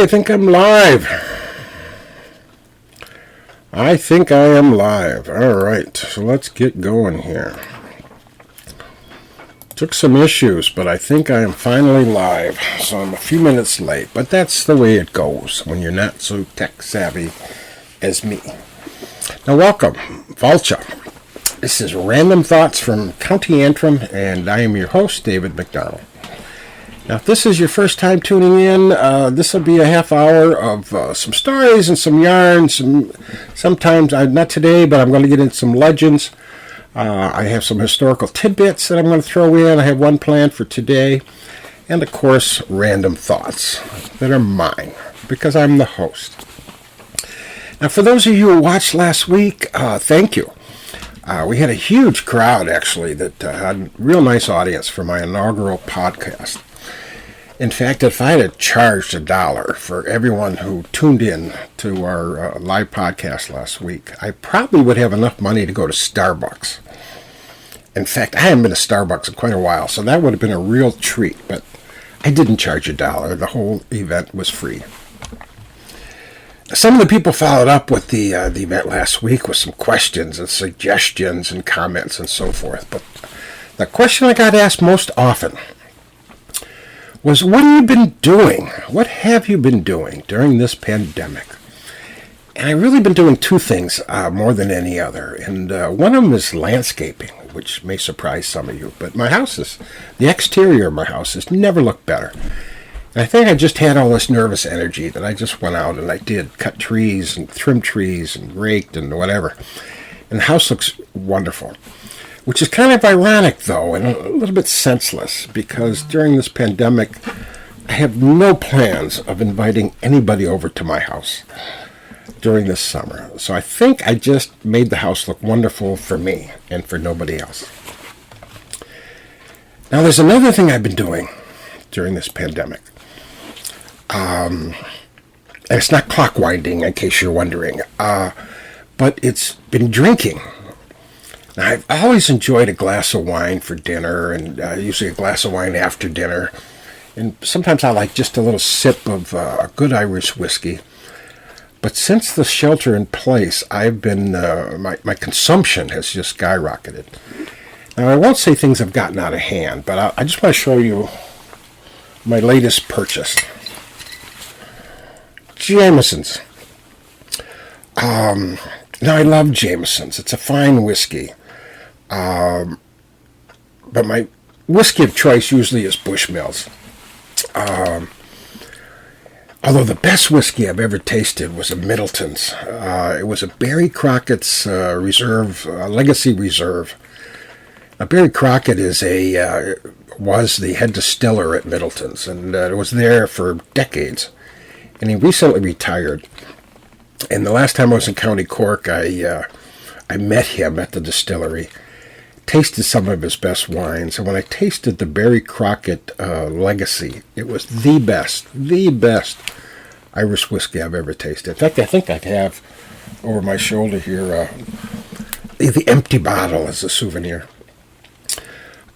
Okay, I think I'm live. I think I am live. All right, so let's get going here. Took some issues, but I think I am finally live. So I'm a few minutes late, but that's the way it goes when you're not so tech savvy as me. Now welcome, Vulture. This is Random Thoughts from County Antrim, and I am your host, David McDonnell. Now, if this is your first time tuning in, this will be a half hour of some stories and some yarns. Sometimes, not today, but I'm going to get into some legends. I have some historical tidbits that I'm going to throw in. I have one planned for today. And, of course, random thoughts that are mine, because I'm the host. Now, for those of you who watched last week, thank you. We had a huge crowd, actually, that had a real nice audience for my inaugural podcast. In fact, if I had charged $1 for everyone who tuned in to our live podcast last week, I probably would have enough money to go to Starbucks. In fact, I haven't been to Starbucks in quite a while, so that would have been a real treat. But I didn't charge $1. The whole event was free. Some of the people followed up with the event last week with some questions and suggestions and comments and so forth. But the question I got asked most often was, what have you been doing? What have you been doing during this pandemic? And I've really been doing two things more than any other. And one of them is landscaping, which may surprise some of you. But the exterior of my house has never looked better. And I think I just had all this nervous energy that I just went out and I did cut trees and trim trees and raked and whatever. And the house looks wonderful. Which is kind of ironic, though, and a little bit senseless, because during this pandemic, I have no plans of inviting anybody over to my house during this summer. So I think I just made the house look wonderful for me and for nobody else. Now, there's another thing I've been doing during this pandemic. And it's not clock winding, in case you're wondering, but it's been drinking. Now, I've always enjoyed a glass of wine for dinner, and usually a glass of wine after dinner. And sometimes I like just a little sip of a good Irish whiskey. But since the shelter in place, I've been my consumption has just skyrocketed. Now, I won't say things have gotten out of hand, but I just want to show you my latest purchase. Jameson's. Now, I love Jameson's. It's a fine whiskey. But my whiskey of choice usually is Bushmills. Although the best whiskey I've ever tasted was a Middleton's. It was a Barry Crockett's Reserve, Legacy Reserve. Now, Barry Crockett was the head distiller at Middleton's, and was there for decades. And he recently retired. And the last time I was in County Cork, I met him at the distillery, tasted some of his best wines, and when I tasted the Barry Crockett Legacy, it was the best Irish whiskey I've ever tasted. In fact, I think I have over my shoulder here the empty bottle as a souvenir.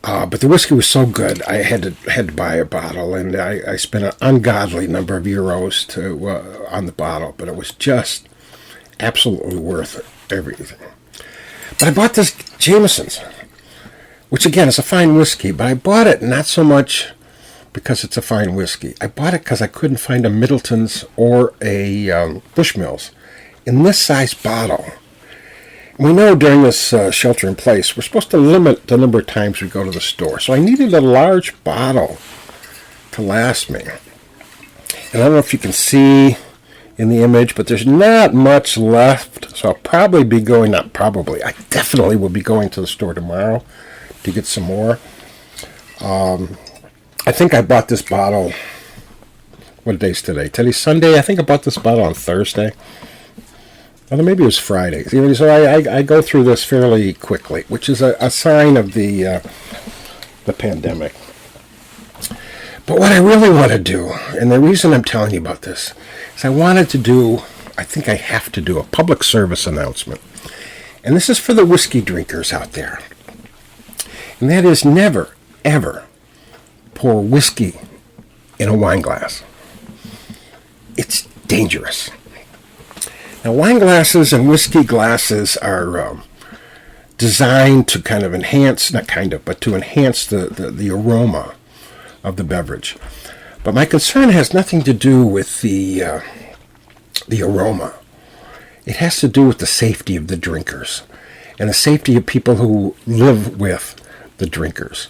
But the whiskey was so good, I had to buy a bottle, and I spent an ungodly number of euros on the bottle, but it was just absolutely worth everything. But I bought this Jameson's, which again is a fine whiskey, but I bought it not so much because it's a fine whiskey. I bought it because I couldn't find a Middleton's or a Bushmills in this size bottle. We know during this shelter in place, we're supposed to limit the number of times we go to the store. So I needed a large bottle to last me. And I don't know if you can see in the image, but there's not much left. So I'll probably be going, I definitely will be going to the store tomorrow to get some more. I think I bought this bottle, what day's today? Today's Sunday. I think I bought this bottle on Thursday. Well, maybe it was Friday. So I go through this fairly quickly, which is a sign of the pandemic. But what I really want to do, and the reason I'm telling you about this, is I think I have to do a public service announcement. And this is for the whiskey drinkers out there. And that is never, ever pour whiskey in a wine glass. it's dangerous. Now, wine glasses and whiskey glasses are designed to kind of enhance, not kind of, but to enhance the aroma of the beverage. But my concern has nothing to do with the aroma. It has to do with the safety of the drinkers and the safety of people who live with the drinkers,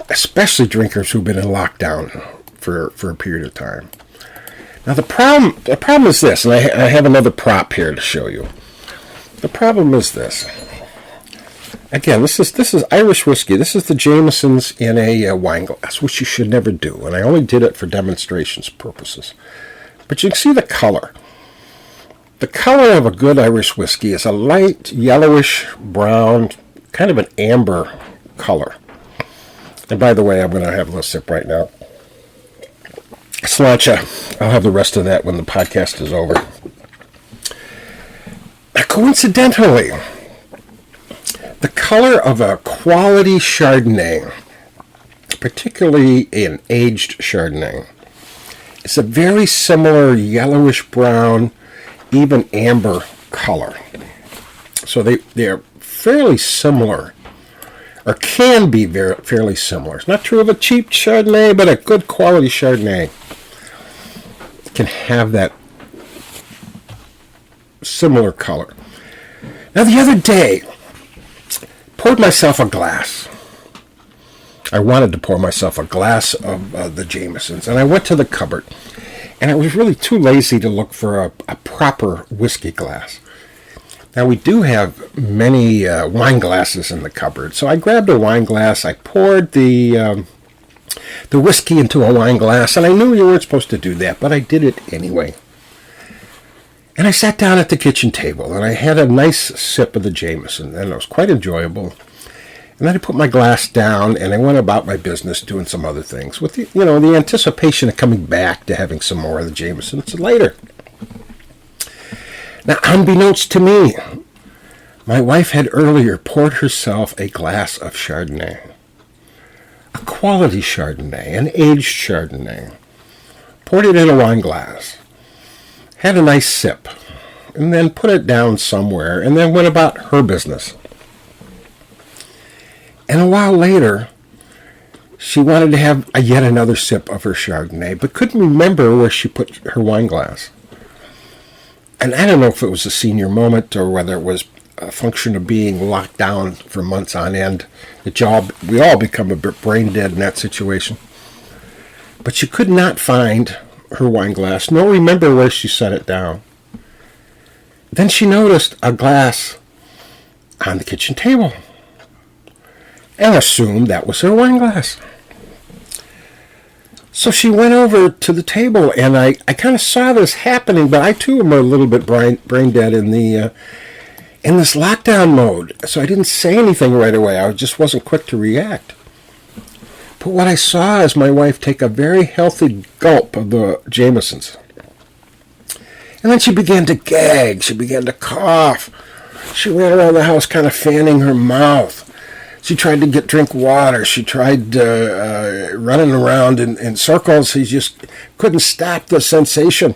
especially drinkers who've been in lockdown for a period of time. Now the problem is this, and I have another prop here to show you. The problem is this. Again, this is Irish whiskey. This is the Jameson's in a wine glass, which you should never do. And I only did it for demonstrations purposes. But you can see the color. The color of a good Irish whiskey is a light yellowish brown, kind of an amber color. And by the way, I'm going to have a little sip right now. Sláinte. I'll have the rest of that when the podcast is over. Now, coincidentally, the color of a quality Chardonnay, particularly an aged Chardonnay, is a very similar yellowish brown, even amber color. So they're fairly similar, or can be fairly similar. It's not true of a cheap Chardonnay, but a good quality Chardonnay can have that similar color. Now, the other day, poured myself a glass. I wanted to pour myself a glass of the Jameson's, and I went to the cupboard, and I was really too lazy to look for a proper whiskey glass. Now, we do have many wine glasses in the cupboard, so I grabbed a wine glass, I poured the whiskey into a wine glass, and I knew you weren't supposed to do that, but I did it anyway. And I sat down at the kitchen table, and I had a nice sip of the Jameson, and it was quite enjoyable. And then I put my glass down, and I went about my business doing some other things with the anticipation of coming back to having some more of the Jameson later. Now, unbeknownst to me, my wife had earlier poured herself a glass of Chardonnay. A quality Chardonnay, an aged Chardonnay. Poured it in a wine glass. Had a nice sip. And then put it down somewhere, and then went about her business. And a while later, she wanted to have yet another sip of her Chardonnay, but couldn't remember where she put her wine glass. And I don't know if it was a senior moment or whether it was a function of being locked down for months on end. We all become a bit brain dead in that situation. But she could not find her wine glass, nor remember where she set it down. Then she noticed a glass on the kitchen table and assumed that was her wine glass. So she went over to the table, and I kind of saw this happening, but I too am a little bit brain dead in this lockdown mode. So I didn't say anything right away. I just wasn't quick to react. But what I saw is my wife take a very healthy gulp of the Jameson's. And then she began to gag. She began to cough. She ran around the house kind of fanning her mouth. She tried to drink water. She tried running around in circles. She just couldn't stop the sensation.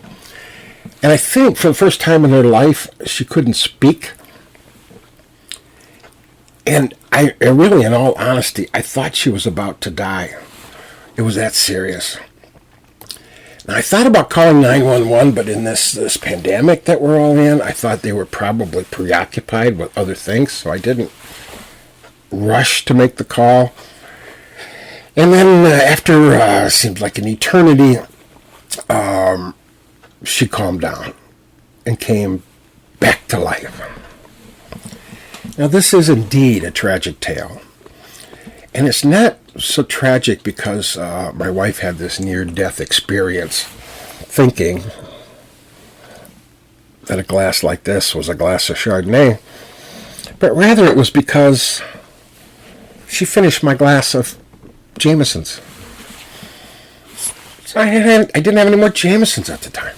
And I think for the first time in her life, she couldn't speak. And I really, in all honesty, I thought she was about to die. It was that serious. Now, I thought about calling 911, but in this pandemic that we're all in, I thought they were probably preoccupied with other things, so I didn't rush to make the call. And then after seemed like an eternity, she calmed down and came back to life. Now, this is indeed a tragic tale. And it's not so tragic because my wife had this near-death experience thinking that a glass like this was a glass of Chardonnay, but rather it was because she finished my glass of Jameson's. So I didn't have any more Jameson's at the time.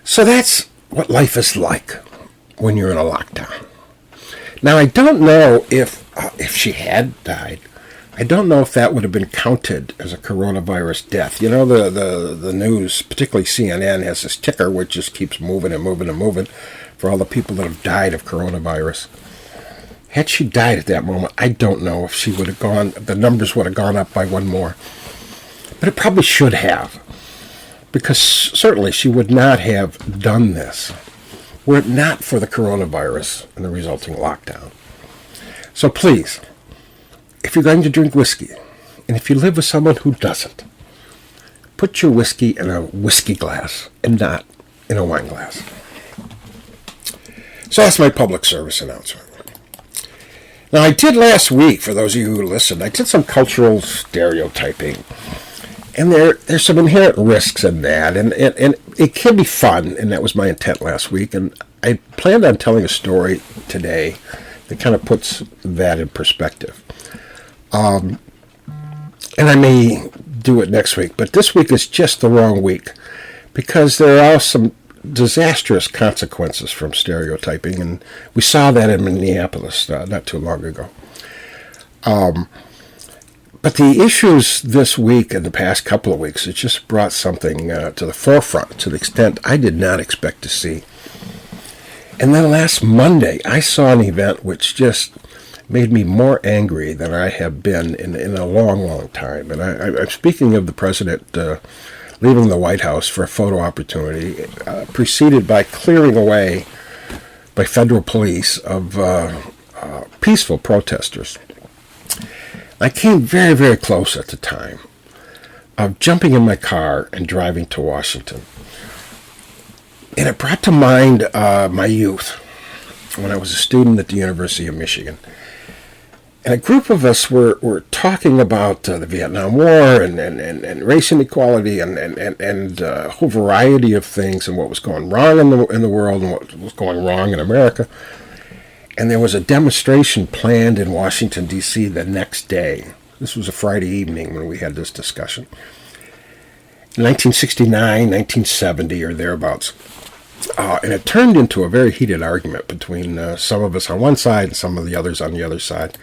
So that's what life is like when you're in a lockdown. Now, I don't know if she had died I don't know if that would have been counted as a coronavirus death. You know, the news, particularly CNN, has this ticker which just keeps moving and moving and moving for all the people that have died of coronavirus. Had she died at that moment, I don't know if she would have gone, the numbers would have gone up by one more. But it probably should have, because certainly she would not have done this were it not for the coronavirus and the resulting lockdown. So please, if you're going to drink whiskey, and if you live with someone who doesn't, put your whiskey in a whiskey glass and not in a wine glass. So that's my public service announcement. Now, I did last week, for those of you who listened, I did some cultural stereotyping. And there's some inherent risks in that, and it can be fun, and that was my intent last week. And I planned on telling a story today that kind of puts that in perspective. And I may do it next week, but this week is just the wrong week because there are some disastrous consequences from stereotyping, and we saw that in Minneapolis not too long ago. But the issues this week and the past couple of weeks, it just brought something to the forefront to the extent I did not expect to see. And then last Monday, I saw an event which just made me more angry than I have been in a long, long time. And I'm speaking of the president leaving the White House for a photo opportunity, preceded by clearing away by federal police of peaceful protesters. I came very, very close at the time of jumping in my car and driving to Washington. And it brought to mind my youth when I was a student at the University of Michigan. And a group of us were talking about the Vietnam War and race inequality and a whole variety of things and what was going wrong in the world and what was going wrong in America. And there was a demonstration planned in Washington, D.C. the next day. This was a Friday evening when we had this discussion. In 1969, 1970, or thereabouts. And it turned into a very heated argument between some of us on one side and some of the others on the other side.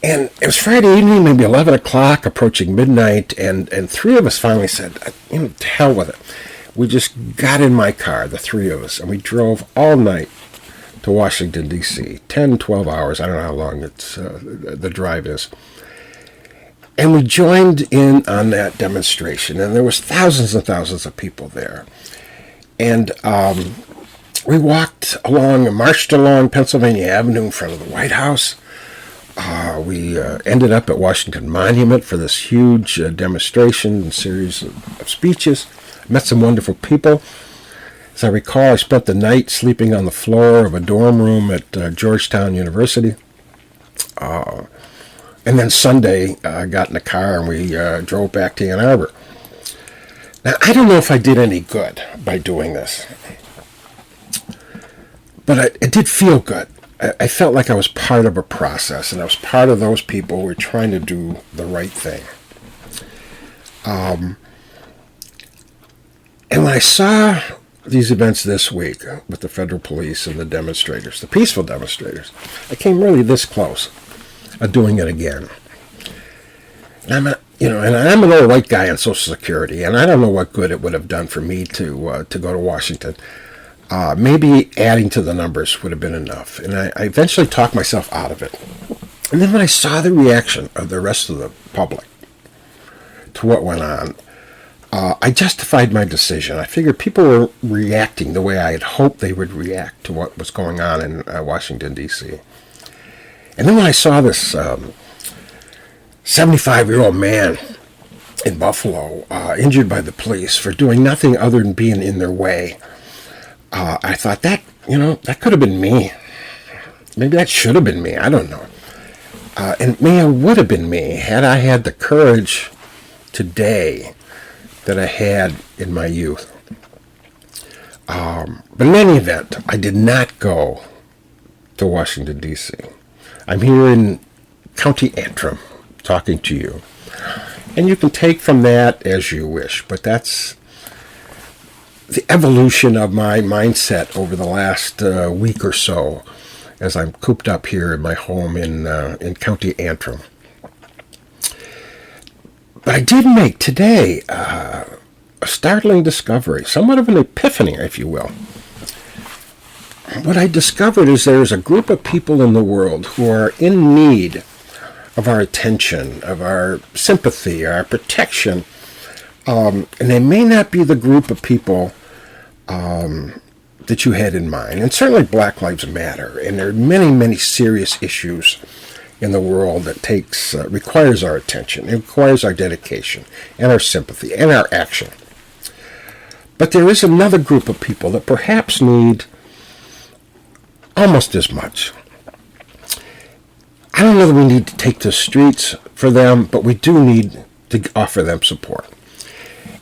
And it was Friday evening, maybe 11 o'clock, approaching midnight, and three of us finally said, to hell with it. We just got in my car, the three of us, and we drove all night to Washington, D.C., 10, 12 hours. I don't know how long the drive is. And we joined in on that demonstration, and there was thousands and thousands of people there. And we marched along Pennsylvania Avenue in front of the White House. We ended up at Washington Monument for this huge demonstration and series of speeches. Met some wonderful people. As I recall, I spent the night sleeping on the floor of a dorm room at Georgetown University. And then Sunday, I got in the car and we drove back to Ann Arbor. Now, I don't know if I did any good by doing this, but it did feel good. I felt like I was part of a process, and I was part of those people who were trying to do the right thing. And when I saw these events this week with the federal police and the demonstrators, the peaceful demonstrators, I came really this close of doing it again. And I'm an old white guy on Social Security, and I don't know what good it would have done for me to go to Washington. Maybe adding to the numbers would have been enough, and I eventually talked myself out of it. And then when I saw the reaction of the rest of the public to what went on, I justified my decision. I figured people were reacting the way I had hoped they would react to what was going on in Washington, D.C. And then when I saw this 75-year-old man in Buffalo injured by the police for doing nothing other than being in their way, I thought that could have been me. Maybe that should have been me. I don't know. And maybe it would have been me had I had the courage today that I had in my youth. But in any event, I did not go to Washington, D.C. I'm here in County Antrim talking to you. And you can take from that as you wish, but that's the evolution of my mindset over the last week or so as I'm cooped up here in my home in County Antrim. But I did make today a startling discovery, somewhat of an epiphany, if you will. What I discovered is there's a group of people in the world who are in need of our attention, of our sympathy, our protection. And they may not be the group of people that you had in mind. And certainly Black Lives Matter. And there are many, many serious issues in the world that requires our attention. It requires our dedication and our sympathy and our action. But there is another group of people that perhaps need almost as much. I don't know that we need to take to the streets for them, but we do need to offer them support.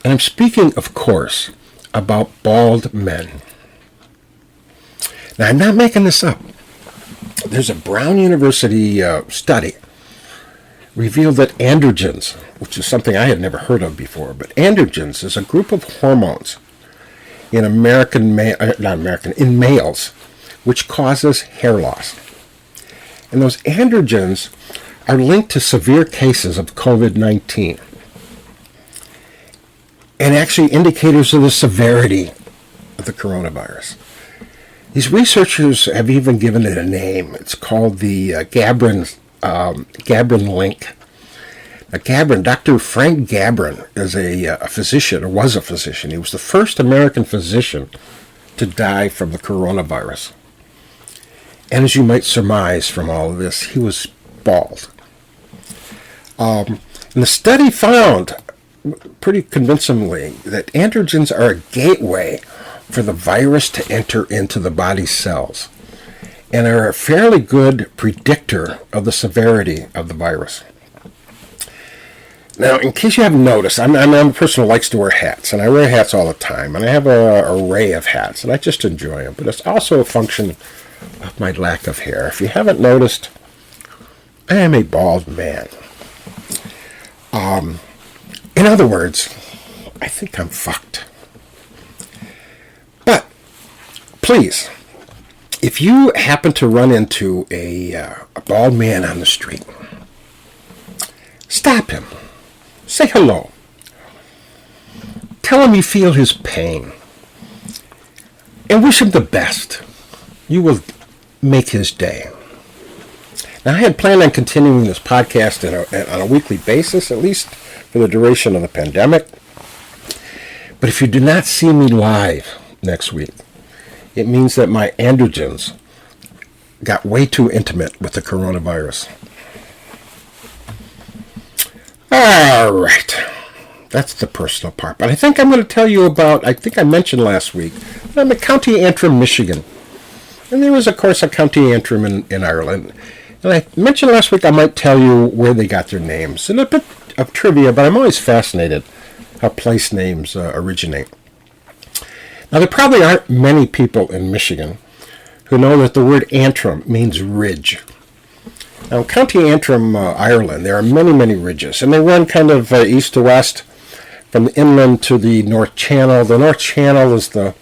And I'm speaking, of course, about bald men. Now, I'm not making this up. There's a Brown University study revealed that androgens, which is something I had never heard of before, but androgens is a group of hormones in in males, which causes hair loss. And those androgens are linked to severe cases of COVID-19 and actually indicators of the severity of the coronavirus. These researchers have even given it a name. It's called the Gabrin link. Now, Dr. Frank Gabrin is a physician, or was a physician. He was the first American physician to die from the coronavirus. And as you might surmise from all of this, he was bald. And the study found pretty convincingly that androgens are a gateway for the virus to enter into the body's cells and are a fairly good predictor of the severity of the virus. Now, in case you haven't noticed, I'm a person who likes to wear hats, and I wear hats all the time, and I have an array of hats, and I just enjoy them, but it's also a function of my lack of hair. If you haven't noticed, I am a bald man. In other words, I think I'm fucked. But, please, if you happen to run into a bald man on the street, stop him. Say hello. Tell him you feel his pain. And wish him the best. You will make his day. Now, I had planned on continuing this podcast on a weekly basis, at least for the duration of the pandemic. But if you do not see me live next week, it means that my androgens got way too intimate with the coronavirus. All right. That's the personal part. But I think I'm going to tell you about, I think I mentioned last week, I'm at County Antrim, Michigan. And there is, of course, a County Antrim in Ireland. And I mentioned last week I might tell you where they got their names. And a bit of trivia, but I'm always fascinated how place names originate. Now, there probably aren't many people in Michigan who know that the word Antrim means ridge. Now, in County Antrim, Ireland, there are many, many ridges, and they run kind of east to west from the inland to the North Channel. The North Channel is the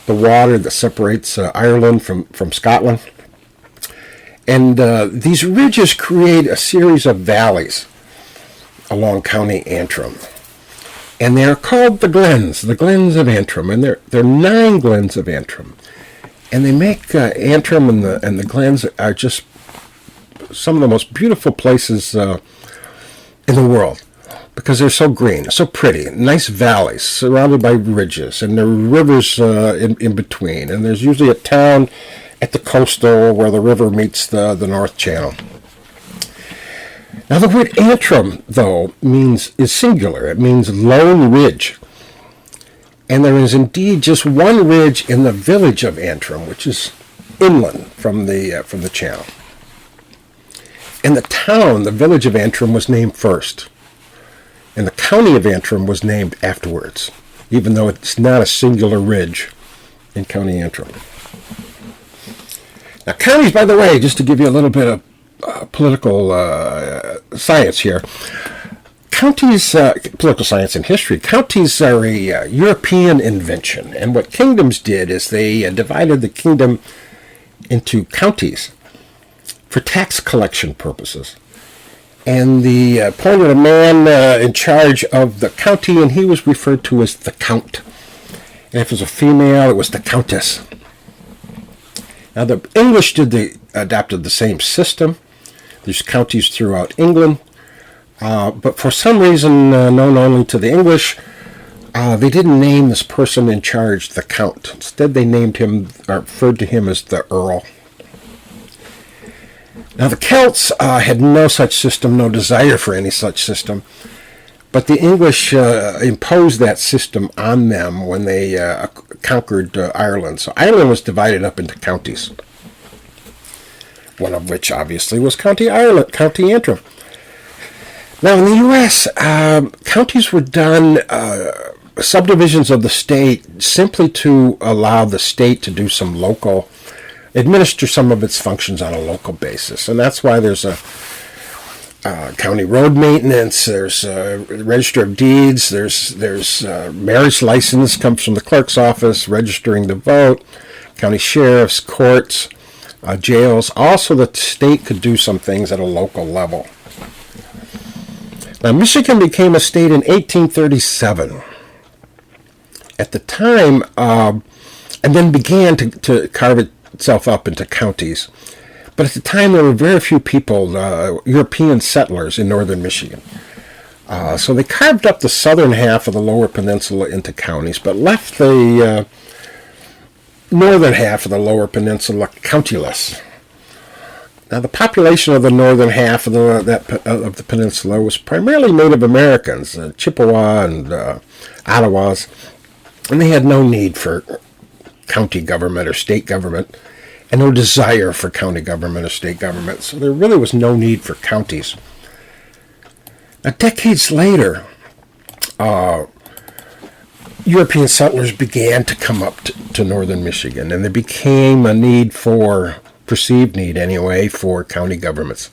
water that separates Ireland from Scotland. And these ridges create a series of valleys along County Antrim. And they're called the Glens of Antrim. And there are 9 glens of Antrim. And they make Antrim and the Glens are just some of the most beautiful places in the world because they're so green, so pretty, nice valleys surrounded by ridges, and there are rivers in between. And there's usually a town at the coastal where the river meets the North Channel. Now, the word Antrim, though, is singular. It means lone ridge. And there is indeed just one ridge in the village of Antrim, which is inland from the channel. And the town, the village of Antrim, was named first. And the county of Antrim was named afterwards, even though it's not a singular ridge in County Antrim. Now, counties, by the way, just to give you a little bit of political science here, counties, political science and history, counties are a European invention. And what kingdoms did is they divided the kingdom into counties for tax collection purposes. And they appointed a man in charge of the county, and he was referred to as the Count. And if it was a female, it was the Countess. Now, the English adopted the same system. There's counties throughout England. But for some reason known only to the English, they didn't name this person in charge the Count. Instead, they named him, or referred to him as the Earl. Now, the Celts had no such system, no desire for any such system. But the English imposed that system on them when they conquered Ireland. So Ireland was divided up into counties, one of which obviously was County Antrim. Now in the U.S., counties were done, subdivisions of the state, simply to allow the state to do administer some of its functions on a local basis. And that's why there's a county road maintenance, there's a register of deeds, there's marriage license comes from the clerk's office, registering to vote, county sheriffs, courts, jails. Also, the state could do some things at a local level. Now, Michigan became a state in 1837. At the time, and then began to carve itself up into counties. But at the time, there were very few people, European settlers in northern Michigan. So they carved up the southern half of the lower peninsula into counties, but left the northern half of the lower peninsula countyless. Now, the population of the northern half of the peninsula was primarily Native Americans, Chippewa and Ottawas, and they had no need for county government or state government, and no desire for county government or state government. So there really was no need for counties. Now, decades later, European settlers began to come up to northern Michigan, and there became a perceived need anyway, for county governments.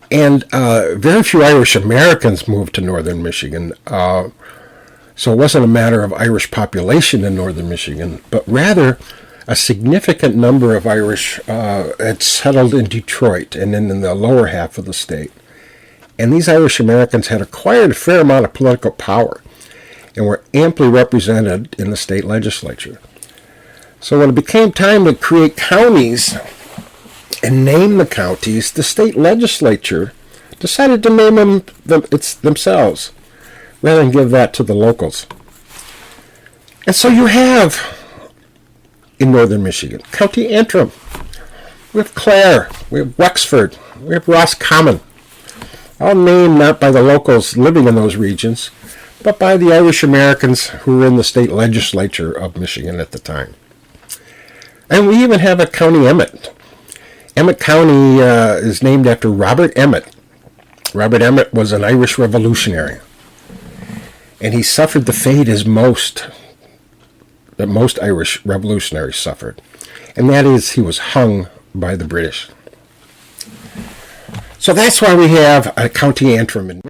And very few Irish Americans moved to northern Michigan. So it wasn't a matter of Irish population in northern Michigan, but rather a significant number of Irish had settled in Detroit and in the lower half of the state. And these Irish Americans had acquired a fair amount of political power and were amply represented in the state legislature. So when it became time to create counties and name the counties, the state legislature decided to name them themselves rather than give that to the locals. And so you have, in northern Michigan, County Antrim, we have Clare, we have Wexford, we have Roscommon, all named not by the locals living in those regions, but by the Irish Americans who were in the state legislature of Michigan at the time. And we even have a County Emmett. Emmett County is named after Robert Emmett. Robert Emmett was an Irish revolutionary, and he suffered the fate that most Irish revolutionaries suffered, and that is he was hung by the British. So that's why we have a County Antrim in